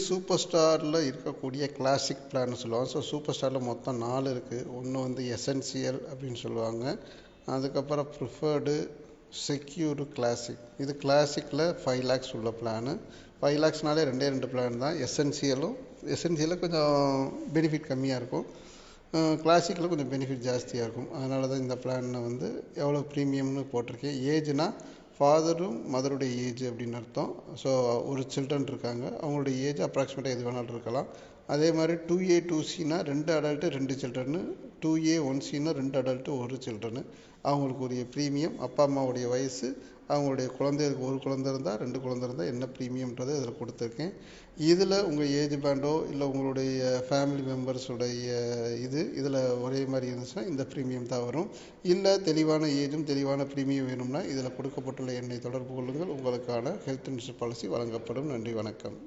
Super ஸ்டாரில் இருக்கக்கூடிய classic பிளான்னு சொல்லுவாங்க. ஸோ சூப்பர் ஸ்டாரில் மொத்தம் 4 இருக்குது. ஒன்று வந்து எசென்சியல் அப்படின்னு சொல்லுவாங்க. அதுக்கப்புறம் ப்ரிஃபர்டு, செக்யூர்டு, கிளாசிக். இது கிளாசிக்கில் 5 lakhs உள்ள பிளானு. 5 lakhsனாலே ரெண்டு பிளான் தான். எசென்சியலில் கொஞ்சம் பெனிஃபிட் கம்மியாக இருக்கும். கிளாசிக்கில் கொஞ்சம் பெனிஃபிட் ஜாஸ்தியாக இருக்கும். அதனால தான் இந்த பிளானில் வந்து எவ்வளோ ப்ரீமியம்னு போட்டிருக்கேன். ஏஜ்னா ஃபாதரும் மதருடைய ஏஜ் அப்படின்னு அர்த்தம். ஸோ ஒரு சில்ட்ரன் இருக்காங்க, அவங்களுடைய ஏஜ் அப்ராக்சிமேட்டாக எது வேணாலும் இருக்கலாம். அதே மாதிரி 2A 2Cனா 2 adult 2 children, 2A 1Cனா 2 adult 1 children. அவங்களுக்கு உரிய ப்ரீமியம், அப்பா அம்மாவுடைய வயசு, அவங்களுடைய குழந்தைகளுக்கு 1 குழந்தை இருந்தால் 2 குழந்தை இருந்தால் என்ன ப்ரீமியம்ன்றதை இதில் கொடுத்துருக்கேன். இதில் உங்கள் ஏஜ் பேண்டோ இல்லை உங்களுடைய ஃபேமிலி மெம்பர்ஸுடைய இதில் ஒரே மாதிரி இருந்துச்சுன்னா இந்த ப்ரீமியம் தான் வரும். இல்லை தெளிவான ஏஜும் தெளிவான ப்ரீமியம் வேணும்னா இதில் கொடுக்கப்பட்டுள்ள எண்ணை தொடர்பு கொள்ளுங்கள். உங்களுக்கான ஹெல்த் இன்சூரன்ஸ் பாலிசி வழங்கப்படும். நன்றி, வணக்கம்.